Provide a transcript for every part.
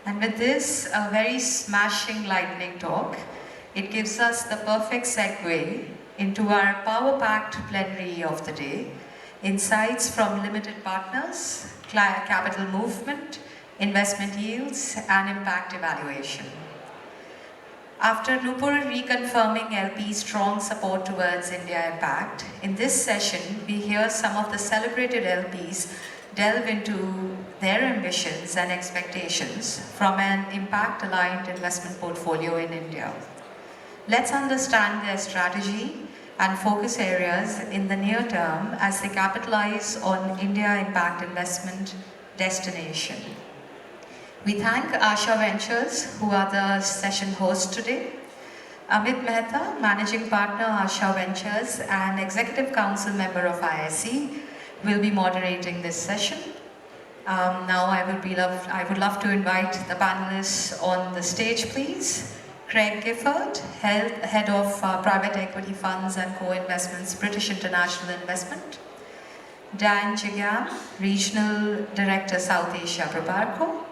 And with this very smashing lightning talk, it gives us the perfect segue into our power-packed plenary of the day. Insights from limited partners, capital movement, investment yields, and impact evaluation. After Nupur reconfirming LP's strong support towards India Impact, in this session we hear some of the celebrated LPs delve into their ambitions and expectations from an impact-aligned investment portfolio in India. Let's understand their strategy and focus areas in the near term as they capitalize on India Impact investment destination. We thank Asha Ventures, who are the session hosts today. Amit Mehta, Managing Partner, Asha Ventures, and Executive Council Member of ISC, will be moderating this session. Now I would love to invite the panelists on the stage, please. Craig Gifford, Head of Private Equity Funds and Co-Investments, British International Investment. Dan Jigam, Regional Director, South Asia, Prabhav.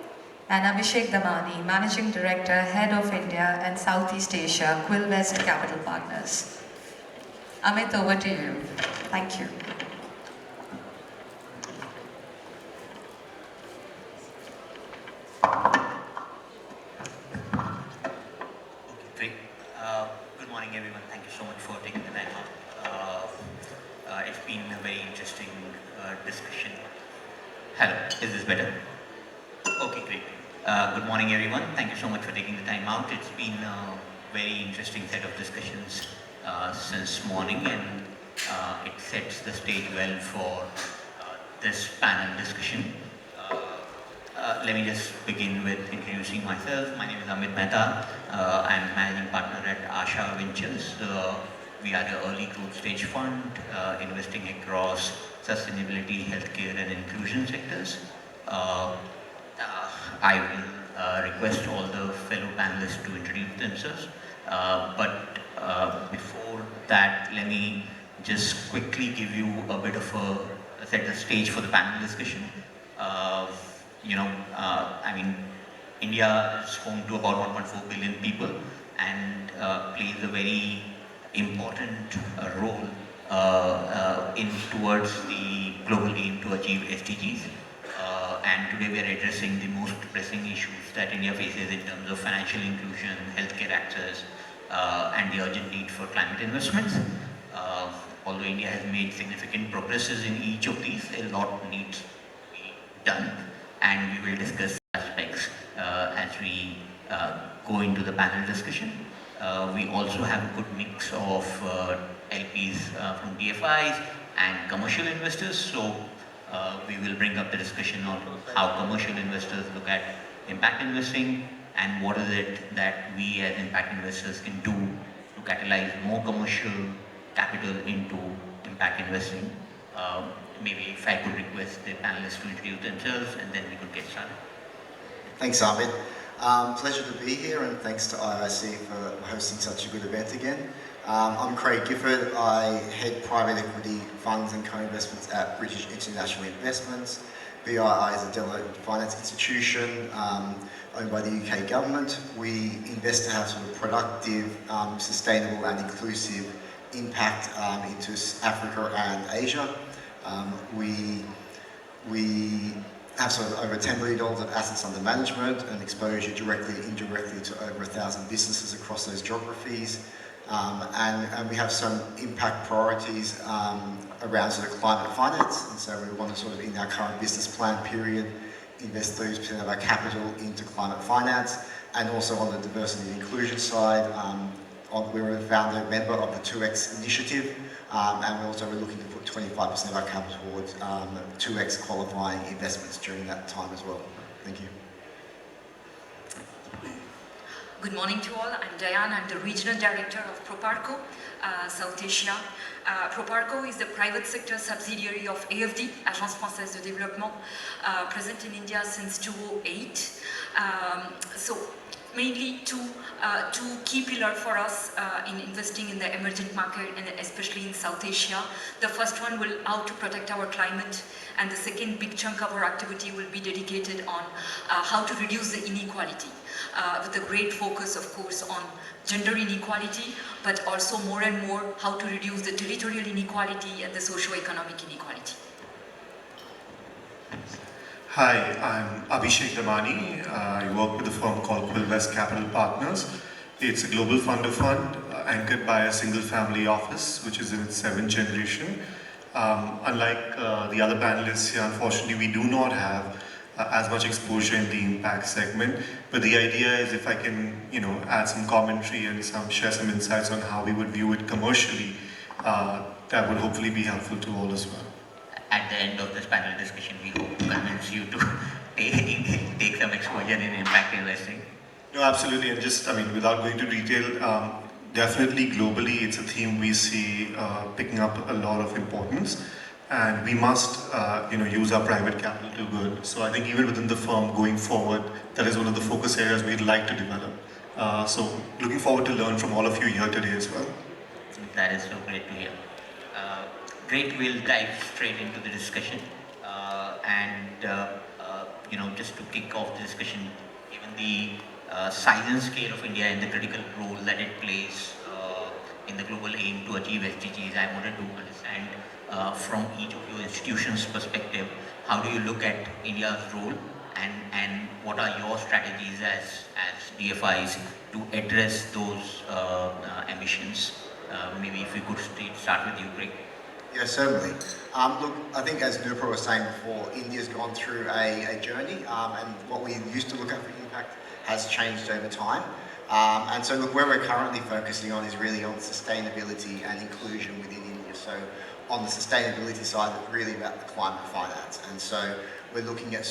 And Abhishek Damani, Managing Director, Head of India and Southeast Asia, Quilvest Capital Partners. Amit, over to you. Thank you. Great. Good morning, everyone. Thank you so much for taking the time out. It's been a very interesting discussion. Hello, is this better? Okay, great. Good morning, everyone. Thank you so much for taking the time out. It's been a very interesting set of discussions since morning, and it sets the stage well for this panel discussion. Let me just begin with introducing myself. My name is Amit Mehta. I'm managing partner at Asha Ventures. We are the early growth stage fund investing across sustainability, healthcare, and inclusion sectors. I will request all the fellow panelists to introduce themselves. But before that, let me just quickly give you a bit of a set the stage for the panel discussion. I mean, India is home to about 1.4 billion people and plays a very important role towards the global aim to achieve SDGs. And today we are addressing the most pressing issues that India faces in terms of financial inclusion, healthcare access, and the urgent need for climate investments. Although India has made significant progresses in each of these, a lot needs to be done, and we will discuss aspects as we go into the panel discussion. We also have a good mix of LPs from DFIs and commercial investors, so we will bring up the discussion on how commercial investors look at impact investing and what is it that we as impact investors can do to catalyze more commercial capital into impact investing. Maybe if I could request the panelists to introduce themselves and then we could get started. Thanks, Amit. Pleasure to be here, and thanks to IIC for hosting such a good event again. I'm Craig Gifford. I head private equity funds and co-investments at British International Investments. BII is a development finance institution owned by the UK government. We invest to have sort of productive, sustainable and inclusive impact into Africa and Asia. We have sort of over $10 billion of assets under management and exposure directly and indirectly to over 1,000 businesses across those geographies. And we have some impact priorities around sort of climate finance, and so we want to sort of, in our current business plan period, invest 30% of our capital into climate finance, and also on the diversity and inclusion side, we're a founder member of the 2X initiative, and we're looking to put 25% of our capital towards 2X qualifying investments during that time as well. Thank you. Good morning to all. I'm Diane. I'm the Regional Director of Proparco, South Asia. Proparco is the private sector subsidiary of AFD, Agence Française de Développement, present in India since 2008. So mainly two key pillars for us in investing in the emerging market and especially in South Asia. The first one will how to protect our climate, and the second big chunk of our activity will be dedicated on how to reduce the inequality, with a great focus, of course, on gender inequality, but also more and more how to reduce the territorial inequality and the socio-economic inequality. Hi, I'm Abhishek Damani. I work with a firm called Quilvest Capital Partners. It's a global fund of fund anchored by a single family office, which is in its 7th generation. Unlike the other panelists here, unfortunately, we do not have as much exposure in the impact segment. But the idea is if I can, add some commentary and share some insights on how we would view it commercially, that would hopefully be helpful to all as well. At the end of this panel discussion, we hope to convince you to take some exposure in impact investing. No, absolutely, and just, without going to detail, definitely globally, it's a theme we see picking up a lot of importance, and we must, use our private capital to good. So I think even within the firm going forward, that is one of the focus areas we'd like to develop. So looking forward to learn from all of you here today as well. That is so great to hear. Great, we'll dive straight into the discussion, just to kick off the discussion, given the size and scale of India and the critical role that it plays in the global aim to achieve SDGs, I wanted to understand from each of your institutions' perspective, how do you look at India's role and what are your strategies as DFIs to address those emissions? Maybe if we could start with you, Greg. Yeah, certainly. Look, I think as Nupur was saying before, India's gone through a journey, and what we used to look at for impact has changed over time. And so look, where we're currently focusing on is really on sustainability and inclusion within India. So on the sustainability side, it's really about the climate finance. And so we're looking at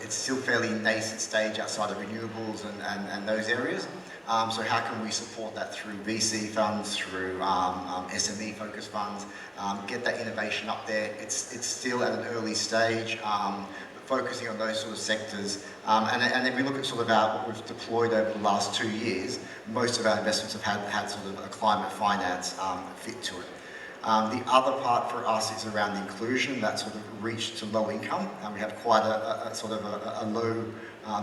it's still fairly nascent stage outside of renewables and those areas. So how can we support that through VC funds, through SME focused funds, get that innovation up there. It's still at an early stage, but focusing on those sort of sectors. And if we look at what we've deployed over the last 2 years, most of our investments have had sort of a climate finance fit to it. The other part for us is around the inclusion, that sort of reach to low income, and we have quite a low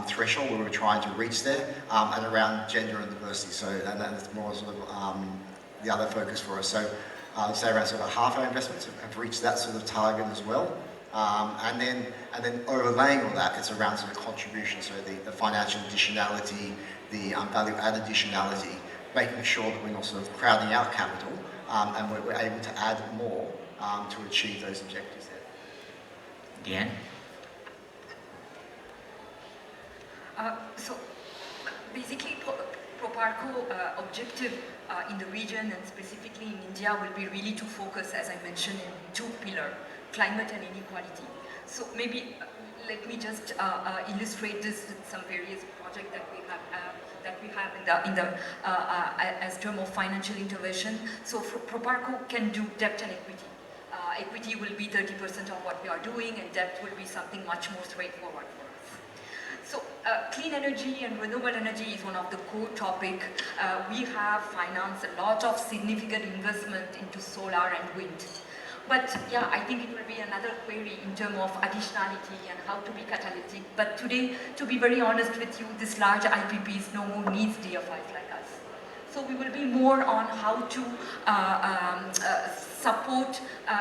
threshold where we're trying to reach there, and around gender and diversity. So, and that's more the other focus for us. So, I'd say around half our investments have reached that sort of target as well. And then overlaying all that, it's around contribution. So the financial additionality, the value-add additionality, making sure that we're not crowding out capital, and we're able to add more to achieve those objectives there. Deanne? So basically, Proparco objective in the region and specifically in India will be really to focus, as I mentioned, in 2 pillars, climate and inequality. So maybe let me just illustrate this with some various projects that we have in the as term of financial intervention. So Proparco can do debt and equity. Equity will be 30% of what we are doing, and debt will be something much more straightforward for us. So clean energy and renewable energy is one of the core topic. We have financed a lot of significant investment into solar and wind. But yeah, I think it will be another query in terms of additionality and how to be catalytic. But today, to be very honest with you, this large IPPs no more needs DFIs like us. So we will be more on how to support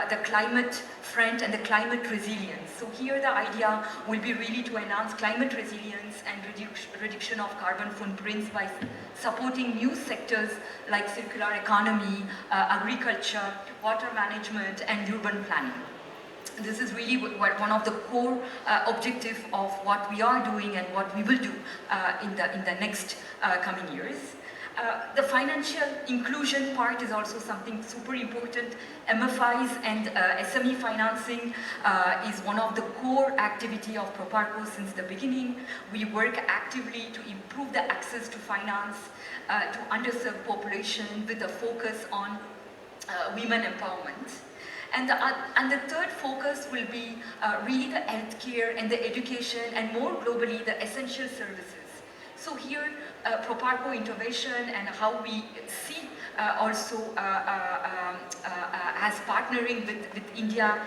the climate front and the climate resilience. So here the idea will be really to enhance climate resilience and reduction of carbon footprints by supporting new sectors like circular economy, agriculture, water management, and urban planning. This is really one of the core objectives of what we are doing and what we will do in the next coming years. The financial inclusion part is also something super important. MFIs and SME financing is one of the core activity of Proparco since the beginning. We work actively to improve the access to finance to underserved population with a focus on women empowerment. And the third focus will be really the healthcare and the education, and more globally the essential services. So here, Proparco innovation and how we see also as partnering with India,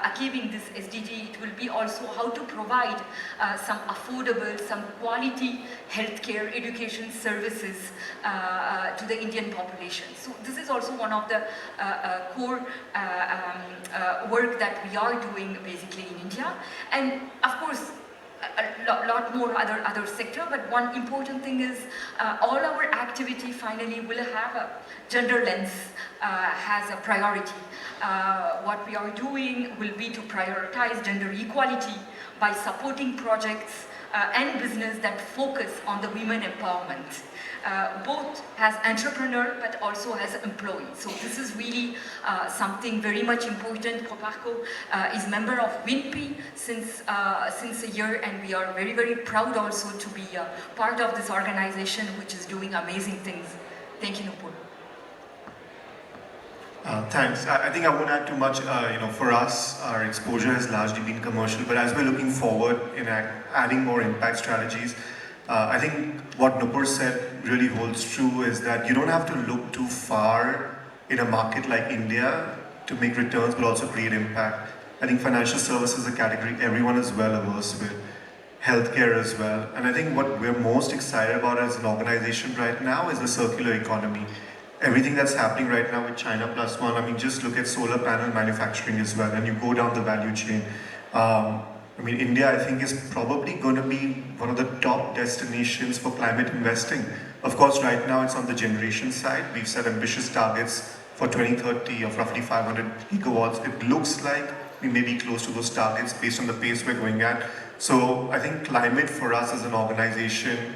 achieving this SDG, it will be also how to provide some affordable, some quality healthcare, education services to the Indian population. So this is also one of the core work that we are doing basically in India. And of course, a lot more other sector, but one important thing is all our activity finally will have a gender lens, has a priority. What we are doing will be to prioritize gender equality by supporting projects and business that focus on the women empowerment. Both as entrepreneur but also as employee. So this is really something very much important. Proparco is member of WINPI since a year, and we are very, very proud also to be part of this organization which is doing amazing things. Thank you, Nupur. Thanks. I think I won't add too much. For us, our exposure has largely been commercial, but as we're looking forward in adding more impact strategies, I think what Nupur said really holds true is that you don't have to look too far in a market like India to make returns, but also create impact. I think financial services is a category everyone is well averse with, healthcare as well. And I think what we're most excited about as an organization right now is the circular economy. Everything that's happening right now with China Plus One, I mean, just look at solar panel manufacturing as well, and you go down the value chain. India, I think, is probably going to be one of the top destinations for climate investing. Of course, right now it's on the generation side. We've set ambitious targets for 2030 of roughly 500 gigawatts. It looks like we may be close to those targets based on the pace we're going at. So I think climate for us as an organization,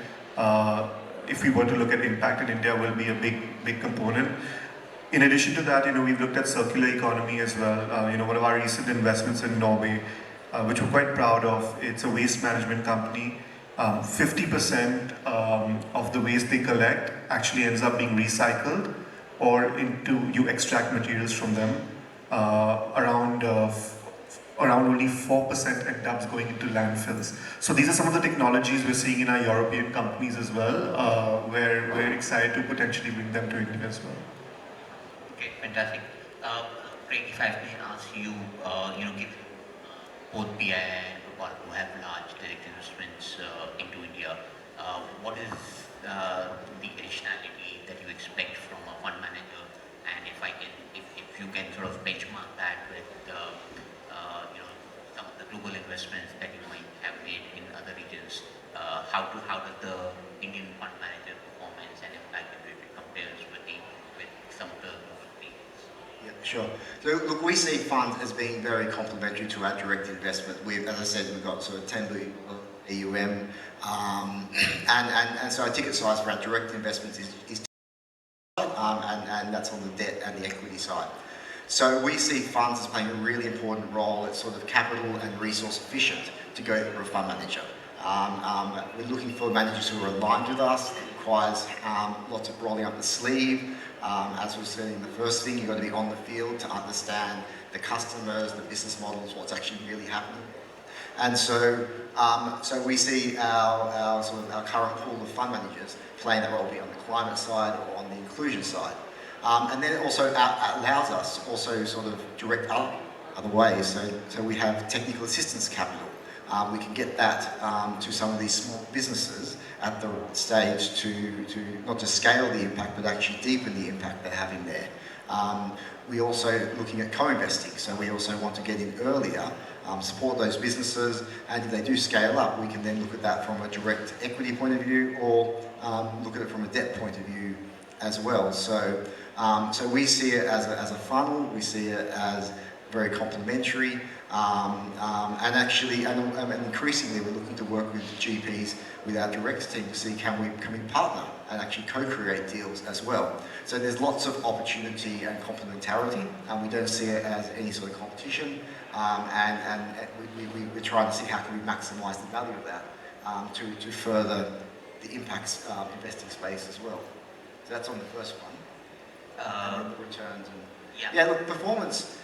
if we were to look at impact in India, will be a big component. In addition to that, we've looked at circular economy as well. One of our recent investments in Norway, which we're quite proud of, it's a waste management company. 50% of the waste they collect actually ends up being recycled, or you extract materials from them. Around only 4% end up going into landfills. So these are some of the technologies we're seeing in our European companies as well, where we're excited to potentially bring them to India as well. Okay, fantastic. Craig, if I may ask you, given both PI and Proparco have large direct investments into India, what is the additionality that you expect from a fund manager? And if you can sort of benchmark that with some of the global investments that you might have made in other regions, how does the Indian fund manager performance and impact compares with some of the global regions? Yeah, sure. So look, we see funds as being very complementary to our direct investment. As I said, we've got sort of 10 billion AUM, and so our ticket size for our direct investments is and that's on the debt and the equity side. So we see funds as playing a really important role. It's sort of capital and resource efficient to go through a fund manager. We're looking for managers who are aligned with us. It requires lots of rolling up the sleeve. As we said in the first thing, you've got to be on the field to understand the customers, the business models, what's actually really happening. And so we see our current pool of fund managers playing that role, be on the climate side or on the inclusion side. And then it also allows us to also sort of direct other ways. So we have technical assistance capital. We can get that to some of these small businesses at the stage to not just scale the impact, but actually deepen the impact they're having there. We're also looking at co-investing, so we also want to get in earlier, support those businesses, and if they do scale up, we can then look at that from a direct equity point of view, or look at it from a debt point of view as well. So we see it as a funnel. We see it as very complementary, and increasingly we're looking to work with GPs, with our direct team, to see can we partner and actually co-create deals as well. So there's lots of opportunity and complementarity, and we don't see it as any sort of competition. We're trying to see how can we maximise the value of that to further the impacts investing space as well. So that's on the first one. And then the returns and look, performance.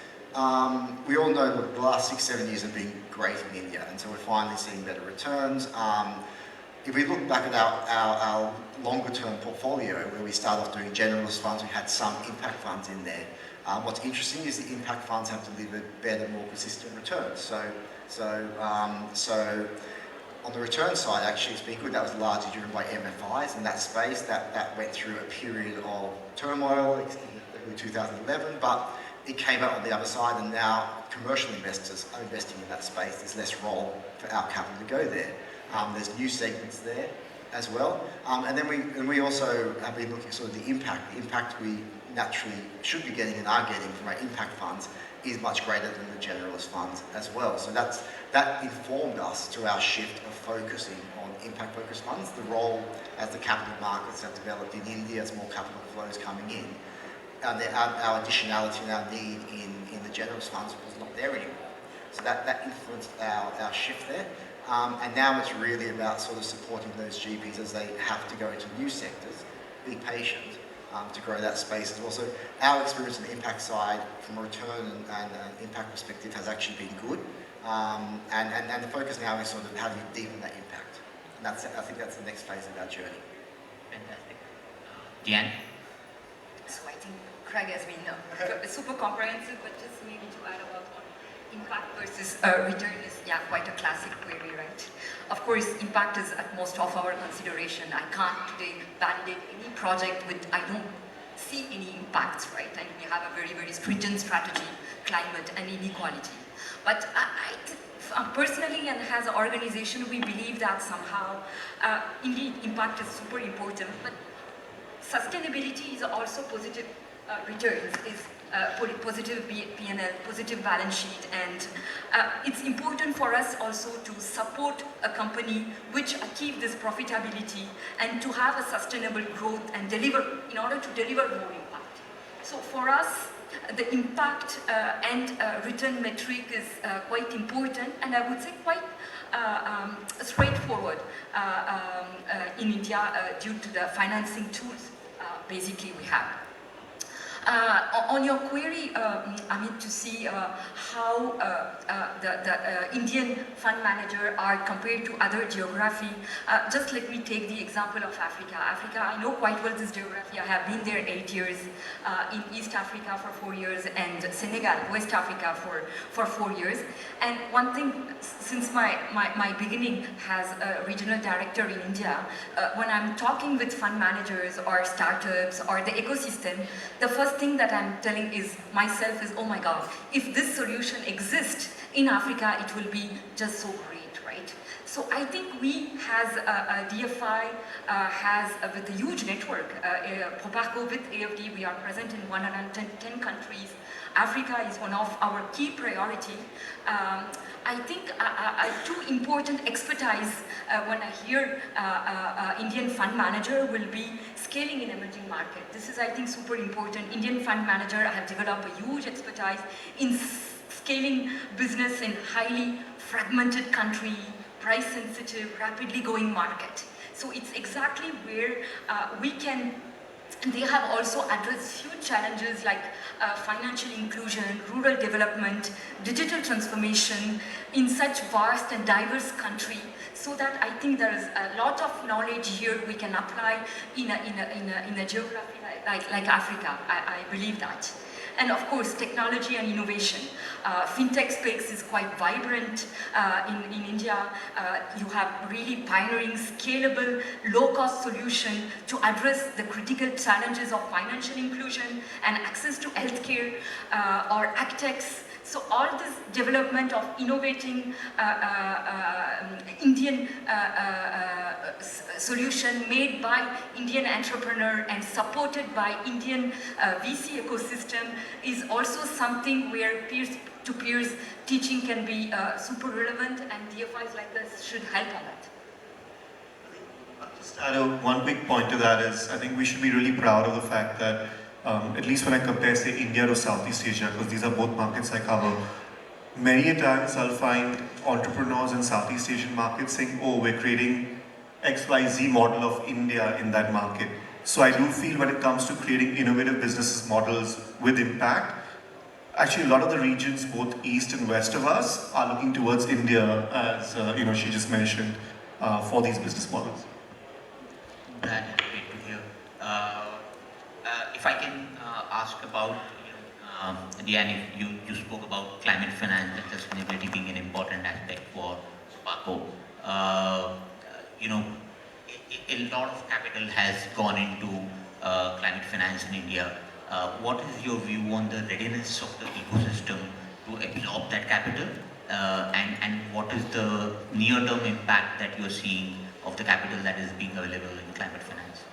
We all know that the last 6-7 years have been great in India, and so we're finally seeing better returns. if we look back at our longer term portfolio, where we started off doing generalist funds, we had some impact funds in there. What's interesting is the impact funds have delivered better, more consistent returns. So on the return side, actually, it's been good. That was largely driven by MFIs in that space. That went through a period of turmoil in 2011, but it came out on the other side, and now commercial investors are investing in that space. There's less role for our capital to go there. There's new segments there as well. And then we also have been looking at sort of the impact. The impact we naturally should be getting and are getting from our impact funds is much greater than the generalist funds as well. So that informed us to our shift of focusing on impact-focused funds. The role as the capital markets have developed in India, as more capital flows coming in, and our additionality and our need in the generalist funds was not there anymore. So that influenced our shift there. And now it's really about sort of supporting those GPs as they have to go into new sectors, be patient, to grow that space as well. So our experience on the impact side, from a return and impact perspective, has actually been good. And the focus now is sort of how do you deepen that impact. And I think that's the next phase of our journey. Fantastic. Jan? So I think Craig has been super comprehensive, but just maybe to add about impact versus return is quite a classic query, right? Of course, impact is at most of our consideration. I can't today validate any project with I don't see any impacts, right? And we have a very, very stringent strategy, climate and inequality. But I personally and as an organization, we believe that somehow, indeed, impact is super important, but sustainability is also positive returns, is positive P&L, positive balance sheet, and it's important for us also to support a company which achieve this profitability and to have a sustainable growth and deliver, in order to deliver more impact. So for us, the impact and return metric is quite important, and I would say quite straightforward in India due to the financing tools basically we have. On your query, I mean to see how the Indian fund manager are compared to other geography. Just let me take the example of Africa. Africa, I know quite well this geography. I have been there 8 years, in East Africa for 4 years, and Senegal, West Africa for 4 years. And one thing, since my beginning as a regional director in India, when I'm talking with fund managers or startups or the ecosystem, the first thing that I'm telling is myself is, oh my God, if this solution exists in Africa, it will be just so great, right? So I think we as DFI has with a huge network, Proparco with AFD, we are present in 110 countries. Africa is one of our key priority. I think two important expertise when I hear Indian fund manager will be scaling in emerging market. This is, I think, super important. Indian fund manager have developed a huge expertise in scaling business in highly fragmented country, price sensitive, rapidly going market. So it's exactly where we can. They have also addressed huge challenges like financial inclusion, rural development, digital transformation in such vast and diverse country. So that I think there is a lot of knowledge here we can apply in a geography like Africa. I believe that. And of course, technology and innovation. Fintech space is quite vibrant in India. You have really pioneering, scalable, low-cost solution to address the critical challenges of financial inclusion and access to healthcare or agtechs. So all this development of innovating Indian solution made by Indian entrepreneur and supported by Indian VC ecosystem is also something where peer-to-peer teaching can be super relevant, and DFIs like this should help on that. I'll just add one quick point to that is, I think we should be really proud of the fact that at least when I compare, say, India to Southeast Asia, because these are both markets I cover, many a times I'll find entrepreneurs in Southeast Asian markets saying, oh, we're creating XYZ model of India in that market. So I do feel when it comes to creating innovative business models with impact, actually a lot of the regions, both east and west of us, are looking towards India, as she just mentioned. for these business models. That's great to hear. If I can ask about, Diane, if you spoke about climate finance and sustainability being an important aspect for Paco. You know, a lot of capital has gone into climate finance in India. What is your view on the readiness of the ecosystem to absorb that capital? And what is the near-term impact that you're seeing of the capital that is being available in climate finance?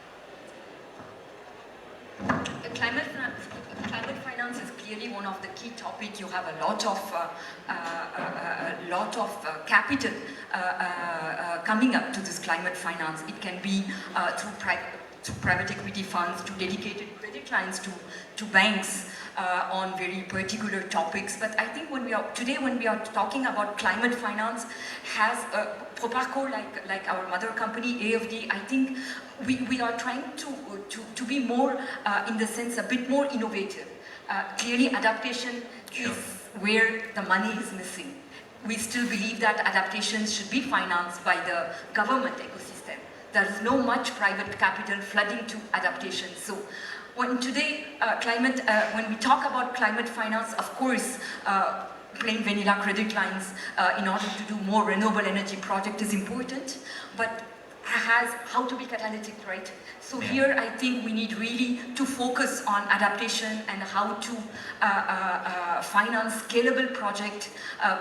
Climate finance is clearly one of the key topics. You have a lot of capital coming up to this climate finance. It can be through private equity funds, to dedicated credit lines, to banks on very particular topics. But I think when we are talking about climate finance, has Proparco, like our mother company AFD, I think we are trying to be more, in the sense, a bit more innovative. Clearly, adaptation is where the money is missing. We still believe that adaptations should be financed by the government ecosystem. There is no much private capital flooding to adaptation. So when we talk about climate finance, of course, plain vanilla credit lines in order to do more renewable energy project is important, but has how to be catalytic, right? So here I think we need really to focus on adaptation and how to finance scalable project,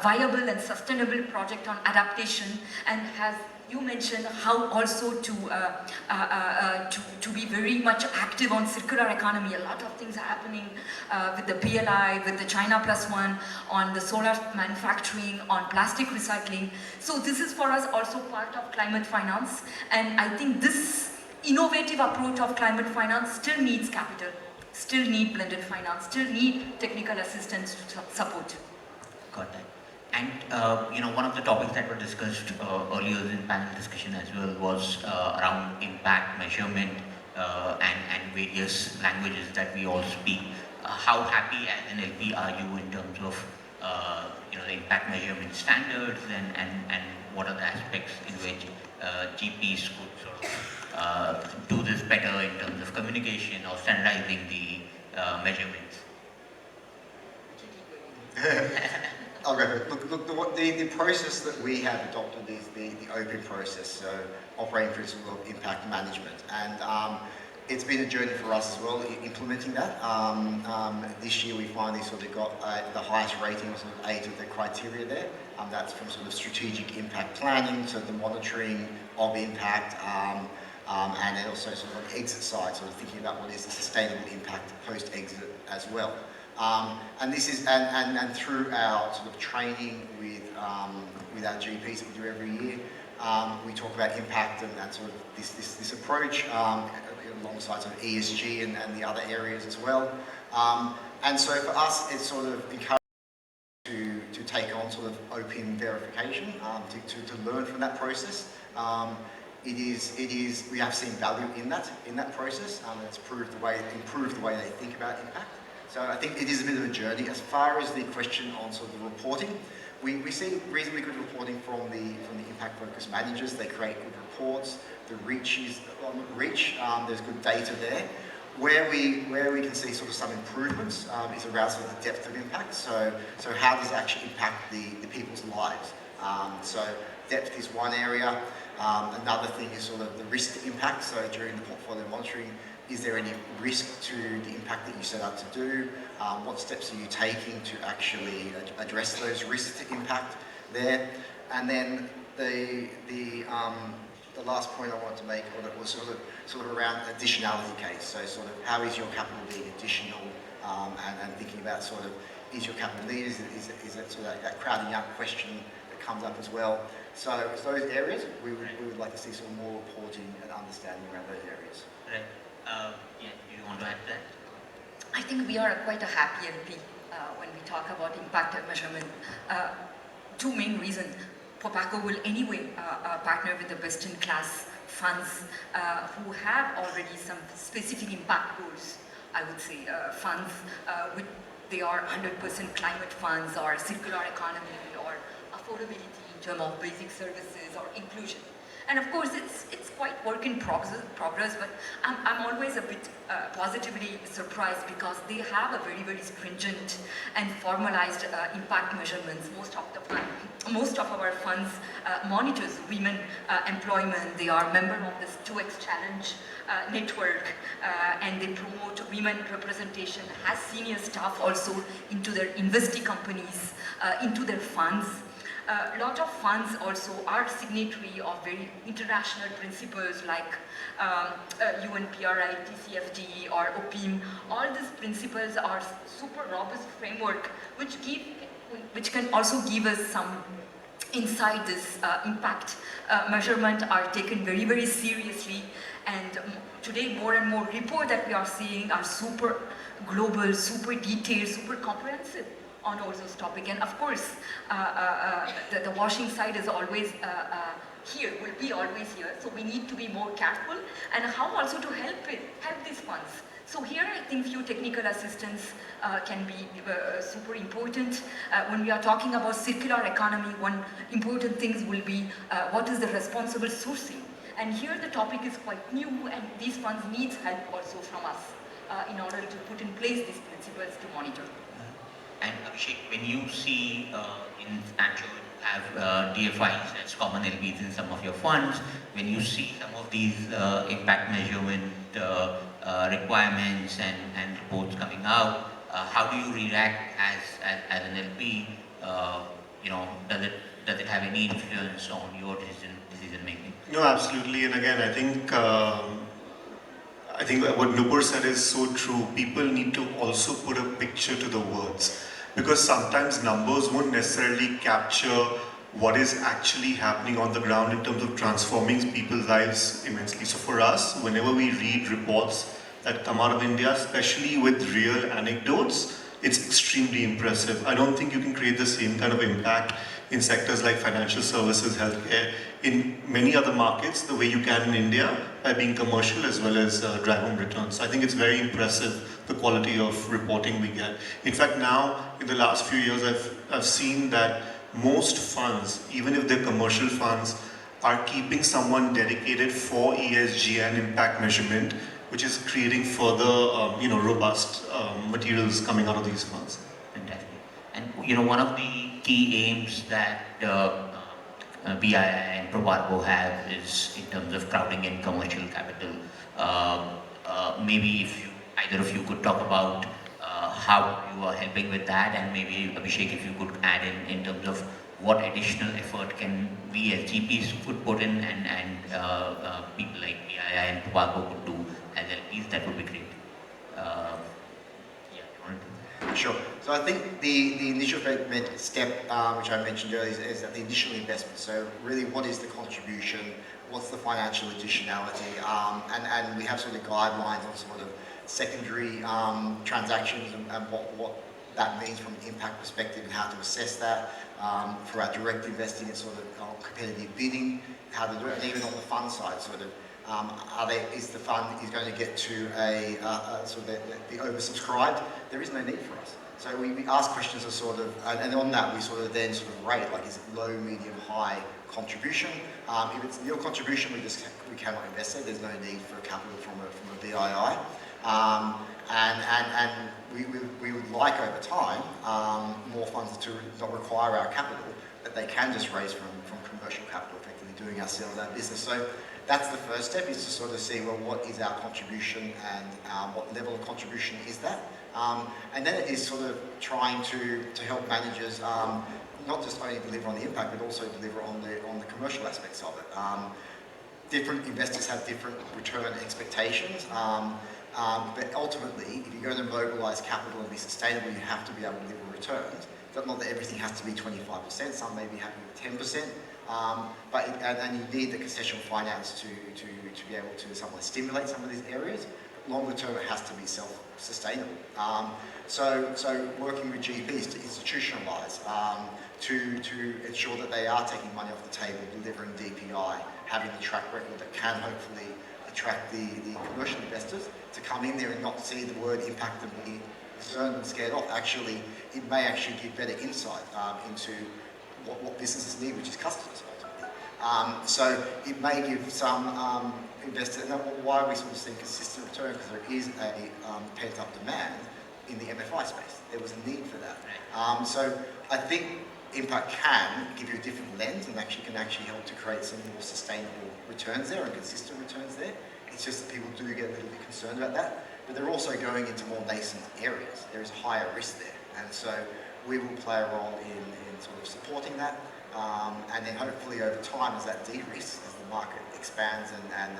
viable and sustainable project on adaptation, and has you mentioned how also to be very much active on circular economy. A lot of things are happening with the PLI, with the China +1, on the solar manufacturing, on plastic recycling. So this is for us also part of climate finance, and I think this innovative approach of climate finance still needs capital, still need blended finance, still need technical assistance to support. Got that. And one of the topics that were discussed earlier in panel discussion as well was around impact measurement and various languages that we all speak. How happy as an LP are you in terms of the impact measurement standards, and what are the aspects in which GPs could sort of do this better in terms of communication or standardizing the measurements? Okay. Look, the process that we have adopted is the open process, so operating principle of impact management, and it's been a journey for us as well implementing that. This year we finally sort of got the highest rating, sort of 8 of the criteria there. That's from sort of strategic impact planning to the monitoring of impact, and then also sort of exit side, sort of thinking about what is the sustainable impact post-exit as well. And this is and through our sort of training with our GPs that we do every year, we talk about impact and sort of this approach alongside sort of ESG and the other areas as well. And so for us, it's sort of encouraging to take on sort of open verification, to learn from that process. It is we have seen value in that process, and it's improved the way they think about impact. So I think it is a bit of a journey. As far as the question on sort of the reporting, we see reasonably good reporting from the impact focus managers. They create good reports. The reach, there's good data there. Where we can see sort of some improvements is around sort of the depth of impact. So how does it actually impact the people's lives? So depth is one area. Another thing is sort of the risk to impact. So during the portfolio monitoring, is there any risk to the impact that you set out to do? What steps are you taking to actually address those risks to impact there? And then the last point I wanted to make on it was sort of around additionality case. So sort of how is your capital being additional, and thinking about sort of is your capital needed? Is it sort of that crowding out question that comes up as well? So those areas we would like to see some more reporting and understanding around those areas. Right. Do you want to add that? I think we are quite a happy LP when we talk about impact and measurement. Two main reasons. Proparco will anyway partner with the best-in-class funds who have already some specific impact goals. I would say funds they are 100% climate funds, or circular economy, or affordability in terms of basic services or inclusion. And of course, it's quite work in progress, but I'm always a bit positively surprised because they have a very, very stringent and formalized impact measurements. Most of our funds monitors women employment. They are member of this 2X Challenge network, and they promote women representation as senior staff also into their investee companies, into their funds. A lot of funds also are signatory of very international principles like UNPRI, TCFD or OPIM. All these principles are super robust framework which can also give us some insight. This impact measurement are taken very, very seriously, and today more and more reports that we are seeing are super global, super detailed, super comprehensive on all those topics. And of course, the washing side is always here, will be always here, so we need to be more careful, and how also to help these funds. So here I think few technical assistance can be super important. When we are talking about circular economy, one important thing will be what is the responsible sourcing. And here the topic is quite new, and these funds needs help also from us in order to put in place these principles to monitor. And Abhishek, when you see in Ancho have DFIs as common LPs in some of your funds, when you see some of these impact measurement requirements and reports coming out, how do you react as an LP? Does it have any influence on your decision making? No, absolutely. And again, I think what Nupur said is so true. People need to also put a picture to the words, because sometimes numbers won't necessarily capture what is actually happening on the ground in terms of transforming people's lives immensely. So for us, whenever we read reports that come out of India, especially with real anecdotes, it's extremely impressive. I don't think you can create the same kind of impact in sectors like financial services, healthcare, in many other markets the way you can in India by being commercial as well as drive home returns. I think it's very impressive, the quality of reporting we get. In fact, now in the last few years I've seen that most funds, even if they're commercial funds, are keeping someone dedicated for ESG and impact measurement, which is creating further robust materials coming out of these funds. Fantastic. And one of the key aims that BII and Prabhav have is in terms of crowding in commercial capital. Maybe if either of you could talk about how you are helping with that, and maybe Abhishek, if you could add in terms of what additional effort can we as GPs could put in, and people like BII and Prabhav could do as LPs, that would be great. Sure. So I think the initial step, which I mentioned earlier, is that the initial investment. So really, what is the contribution? What's the financial additionality? And we have sort of guidelines on sort of secondary transactions and what that means from an impact perspective and how to assess that. For our direct investing, it's sort of competitive bidding, how to do it, and even on the fund side, sort of. Is the fund going to get to a sort of the oversubscribed? There is no need for us. So we ask questions of sort of, and on that we sort of then sort of rate, like is it low, medium, high contribution? If it's nil contribution, we cannot invest there. There's no need for capital from a BII. And we would like over time more funds to not require our capital, but they can just raise from commercial capital, effectively doing ourselves our business. So that's the first step, is to sort of see, well, what is our contribution and what level of contribution is that? And then it is sort of trying to help managers not just only deliver on the impact, but also deliver on the commercial aspects of it. Different investors have different return expectations, but ultimately, if you're going to mobilise capital and be sustainable, you have to be able to deliver returns. But not that everything has to be 25%, some may be happy with 10%. And you need the concessional finance to be able to somewhat stimulate some of these areas. But longer term, it has to be self-sustainable. So working with GPs to institutionalise, to ensure that they are taking money off the table, delivering DPI, having the track record that can hopefully attract the commercial investors to come in there and not see the word impact and be concerned and scared off. Actually, it may actually give better insight into what businesses need, which is customers ultimately. So it may give some investors, and why we sort of see consistent return, because there is a pent-up demand in the MFI space. There was a need for that. So I think impact can give you a different lens and can actually help to create some more sustainable returns there and consistent returns there. It's just that people do get a little bit concerned about that, but they're also going into more nascent areas. There is higher risk there, and so we will play a role in sort of supporting that, and then hopefully over time, as that de-risks, as the market expands and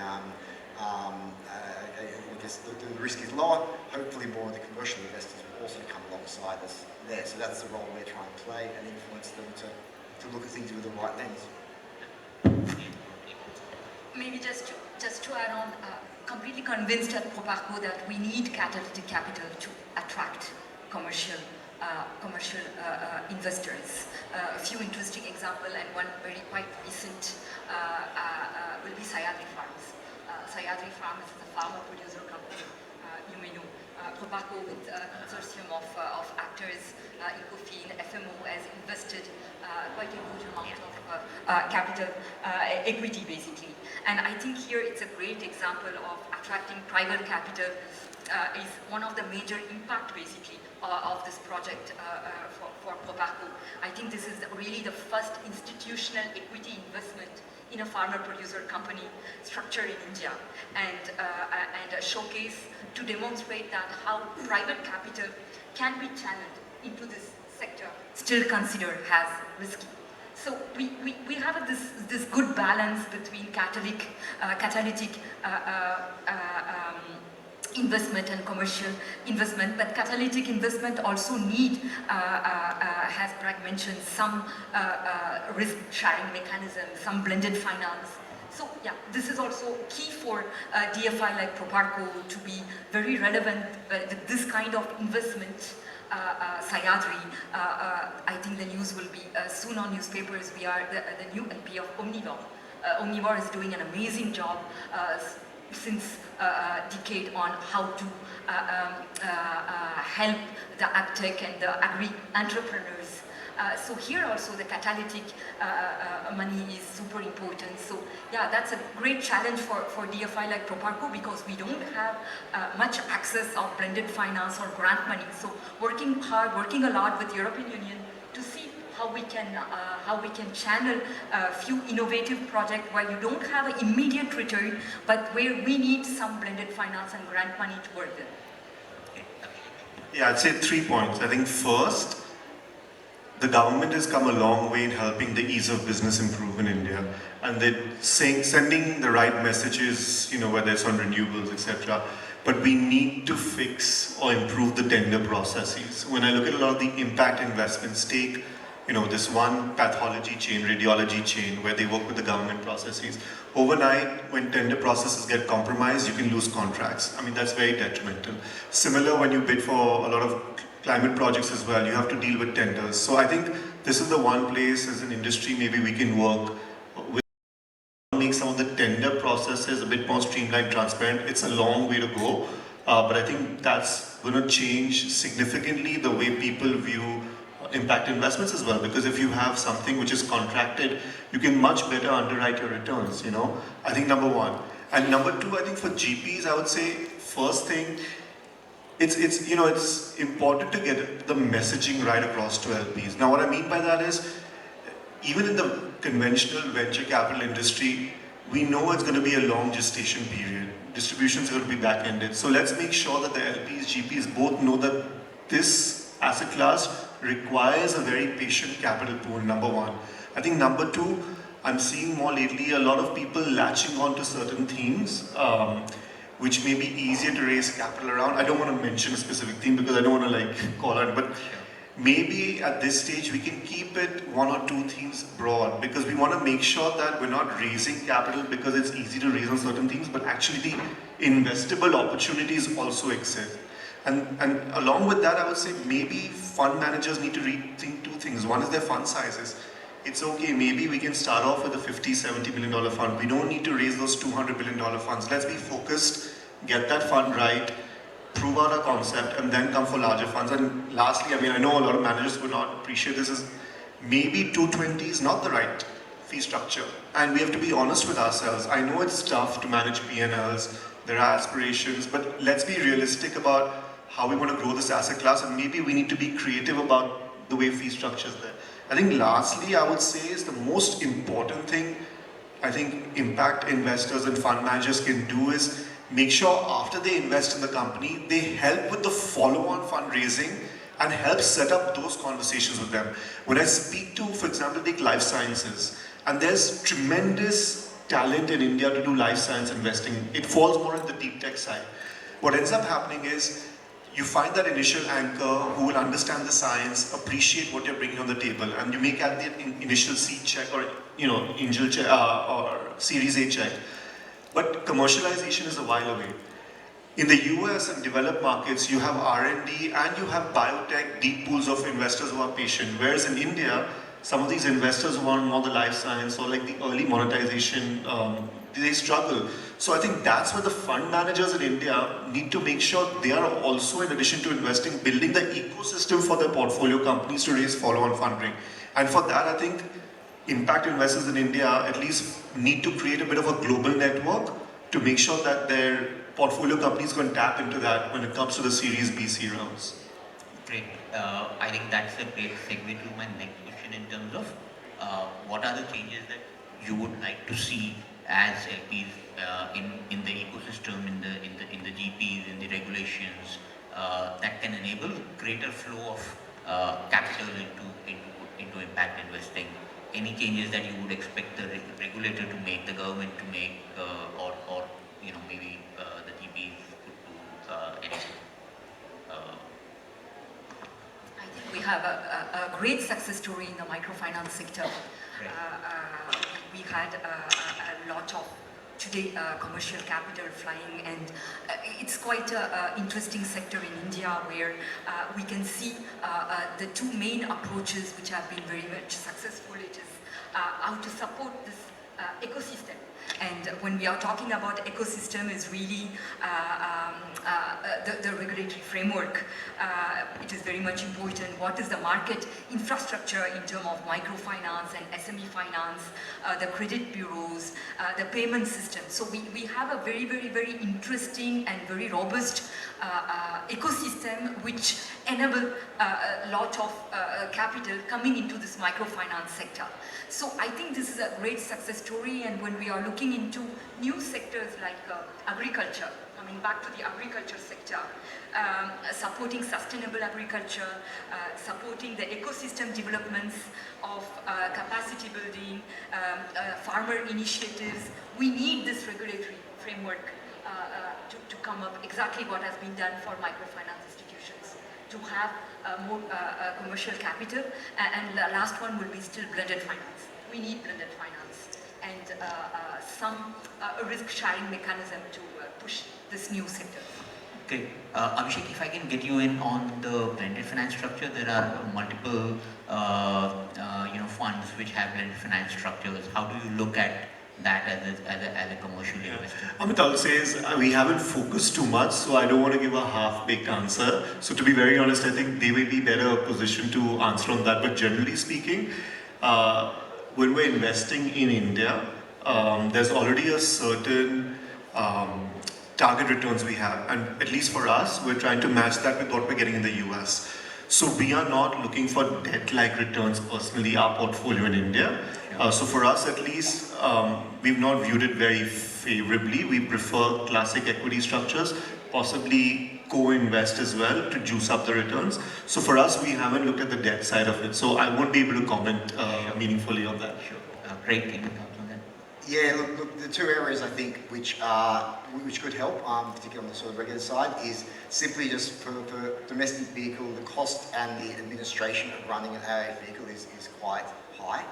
I guess the risk is lower, hopefully more of the commercial investors will also come alongside us there. So that's the role we're trying to play and influence them to look at things with the right lens. Maybe just to add on, completely convinced at Proparco that we need catalytic capital to attract commercial investors. A few interesting examples, and one very quite recent will be Sayadri Farms. Sayadri Farms is a farmer producer company, you may know. Proparco with a consortium of actors, Ecofin, FMO has invested quite a huge amount of capital equity basically. And I think here it's a great example of attracting private capital is one of the major impact basically of this project for Proparco. I think this is really the first institutional equity investment in a farmer-producer company structure in India, and a showcase to demonstrate that how private capital can be channeled into this sector, still considered as risky. So we have this good balance between catalytic investment and commercial investment, but catalytic investment also need, as Prag mentioned, some risk sharing mechanism, some blended finance. So yeah, this is also key for DFI like Proparco to be very relevant with this kind of investment. Sayadri, I think the news will be soon on newspapers. We are the new LP of Omnivore. Omnivore is doing an amazing job since a decade on how to help the agtech and the agri-entrepreneurs. So here also the catalytic money is super important. So yeah, that's a great challenge for DFI like Proparco, because we don't have much access of blended finance or grant money. So working hard, working a lot with European Union to see how we can channel a few innovative projects where you don't have an immediate return, but where we need some blended finance and grant money to work with. Yeah, I'd say 3 points. I think first, the government has come a long way in helping the ease of business improve in India, and they're sending the right messages, whether it's on renewables, etc. But we need to fix or improve the tender processes. When I look at a lot of the impact investments, take this one pathology chain, radiology chain, where they work with the government processes. Overnight, when tender processes get compromised, you can lose contracts. I mean, that's very detrimental. Similar when you bid for a lot of climate projects as well, you have to deal with tenders. So I think this is the one place as an industry maybe we can work with, make some of the tender processes a bit more streamlined, transparent. It's a long way to go, but I think that's going to change significantly the way people view impact investments as well, because if you have something which is contracted, you can much better underwrite your returns, I think number one. And number two, I think for GPs, I would say first thing, it's important to get the messaging right across to LPs. Now what I mean by that is, even in the conventional venture capital industry, we know it's going to be a long gestation period. Distributions are going to be back-ended. So let's make sure that the LPs, GPs both know that this asset class requires a very patient capital pool, number one. I think number two, I'm seeing more lately a lot of people latching on to certain themes, which may be easier to raise capital around. I don't want to mention a specific theme because I don't want to call out, but maybe at this stage we can keep it one or two themes broad, because we want to make sure that we're not raising capital because it's easy to raise on certain themes, but actually the investable opportunities also exist. And along with that, I would say maybe fund managers need to rethink two things. One is their fund sizes. It's okay, maybe we can start off with a $50, $70 million fund. We don't need to raise those $200 billion funds. Let's be focused, get that fund right, prove out a concept, and then come for larger funds. And lastly, I know a lot of managers would not appreciate this, is maybe 220 is not the right fee structure. And we have to be honest with ourselves. I know it's tough to manage P&Ls, there are aspirations, but let's be realistic about how we want to grow this asset class, and maybe we need to be creative about the way fee structure is there. I think lastly, I would say is the most important thing I think impact investors and fund managers can do is make sure after they invest in the company, they help with the follow-on fundraising and help set up those conversations with them. When I speak to, for example, take life sciences, and there's tremendous talent in India to do life science investing. It falls more on the deep tech side. What ends up happening is you find that initial anchor who will understand the science, appreciate what you're bringing on the table, and you make at the initial seed check or angel check or Series A check. But commercialization is a while away. In the US and developed markets, you have R&D and you have biotech deep pools of investors who are patient. Whereas in India, some of these investors who want more the life science or like the early monetization, they struggle. So I think that's where the fund managers in India need to make sure they are also, in addition to investing, building the ecosystem for their portfolio companies to raise follow-on funding. And for that, I think impact investors in India at least need to create a bit of a global network to make sure that their portfolio companies can tap into that when it comes to the Series B, C rounds. Great. I think that's a great segue to my next question in terms of what are the changes that you would like to see as LPs in the ecosystem, in the GPs, in the regulations that can enable greater flow of capital into impact investing. Any changes that you would expect the regulator to make, the government to make, or maybe the GPs could do anything? I think we have a great success story in the microfinance sector. Right. We had a lot of today commercial capital flying, and it's quite an interesting sector in India where we can see the two main approaches which have been very much successful. It is how to support this ecosystem. And when we are talking about ecosystem, is really the regulatory framework. It is very much important. What is the market infrastructure in terms of microfinance and SME finance, the credit bureaus, the payment system. So we have a very, very, very interesting and very robust ecosystem which enable a lot of capital coming into this microfinance sector. So I think this is a great success story, and when we are looking into new sectors like agriculture, coming back to the agriculture sector, supporting sustainable agriculture, supporting the ecosystem developments of capacity building, farmer initiatives, we need this regulatory framework to come up exactly what has been done for microfinance institutions, to have more commercial capital, and the last one will be still blended finance. We need blended finance and some risk-sharing mechanism to push this new sector. Okay, Abhishek, if I can get you in on the blended finance structure, there are multiple funds which have blended finance structures. How do you look at that as a commercial investor? Amit, I'll say is we haven't focused too much, so I don't want to give a half-baked answer. So to be very honest, I think they will be better positioned to answer on that. But generally speaking, when we're investing in India, there's already a certain target returns we have, and at least for us, we're trying to match that with what we're getting in the US. So we are not looking for debt-like returns personally, our portfolio in India. So for us at least, we've not viewed it very favorably. We prefer classic equity structures, possibly co-invest as well to juice up the returns. So for us, we haven't looked at the debt side of it. So I won't be able to comment meaningfully on that. Sure. Great. Any thoughts on that? Yeah, look, the two areas I think which could help, particularly on the sort of regular side, is simply just for domestic vehicle, the cost and the administration of running an AA vehicle is quite high.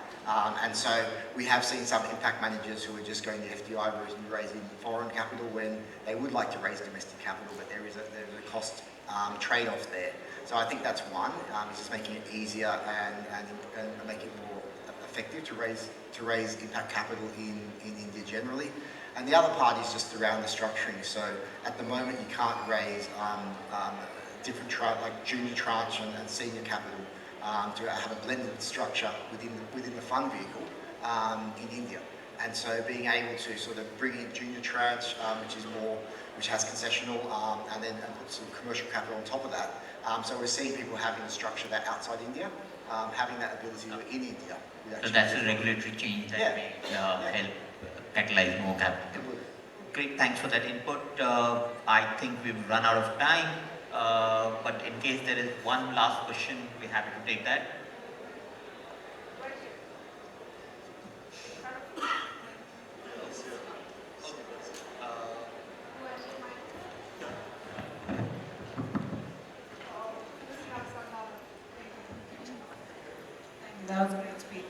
And so we have seen some impact managers who are just going the FDI route and raising foreign capital when they would like to raise domestic capital, but there's a cost trade-off there. So I think that's one, it's just making it easier and make it more effective to raise impact capital in India generally. And the other part is just around the structuring. So at the moment you can't raise different like junior tranche and senior capital to have a blended structure within the fund vehicle. in India. And so being able to sort of bring in junior tranche, which has concessional, and then put some commercial capital on top of that. So we're seeing people having a structure that outside India, having that ability to in India. So that's a regulatory change that may help catalyze more capital. Great, thanks for that input. I think we've run out of time, but in case there is one last question, we're happy to take that. That was a great speech.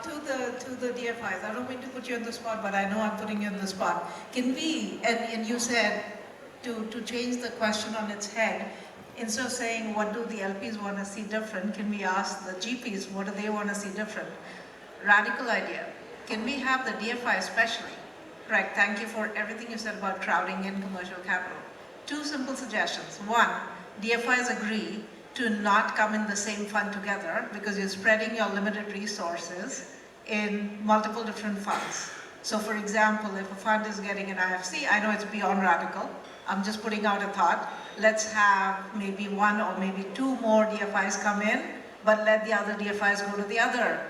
To the DFIs, I don't mean to put you on the spot, but I know I'm putting you on the spot. Can we, and you said to change the question on its head, instead of saying what do the LPs want to see different, can we ask the GPs what do they want to see different? Radical idea. Can we have the DFI especially? Correct, thank you for everything you said about crowding in commercial capital. Two simple suggestions. One, DFIs agree to not come in the same fund together because you're spreading your limited resources in multiple different funds. So for example, if a fund is getting an IFC, I know it's beyond radical, I'm just putting out a thought, let's have maybe one or maybe two more DFIs come in, but let the other DFIs go to the other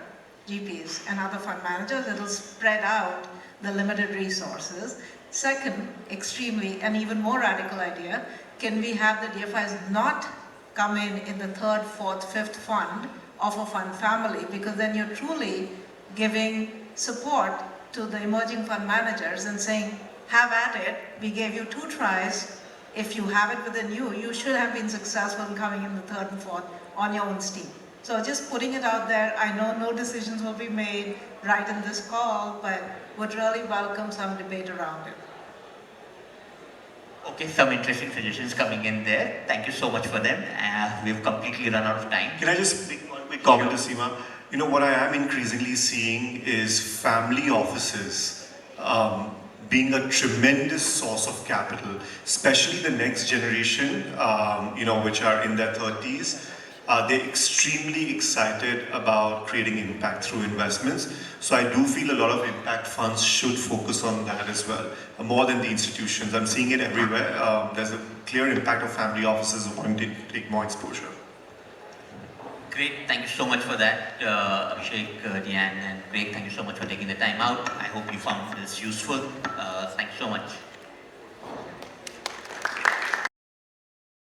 GPs and other fund managers. It'll spread out the limited resources. Second, extremely and even more radical idea, can we have the DFIs not come in the third, fourth, fifth fund of a fund family, because then you're truly giving support to the emerging fund managers and saying, have at it, we gave you 2 tries, if you have it within you, you should have been successful in coming in the third and fourth on your own steam. So just putting it out there, I know no decisions will be made right in this call, but would really welcome some debate around it. Okay, some interesting suggestions coming in there. Thank you so much for them. We've completely run out of time. Can I just make one quick comment to Seema? You know, what I am increasingly seeing is family offices being a tremendous source of capital, especially the next generation, which are in their 30s. They're extremely excited about creating impact through investments. So I do feel a lot of impact funds should focus on that as well, more than the institutions. I'm seeing it everywhere. There's a clear impact of family offices wanting to take more exposure. Great, thank you so much for that, Abhishek, Diane, and Greg. Thank you so much for taking the time out. I hope you found this useful. Thank you so much.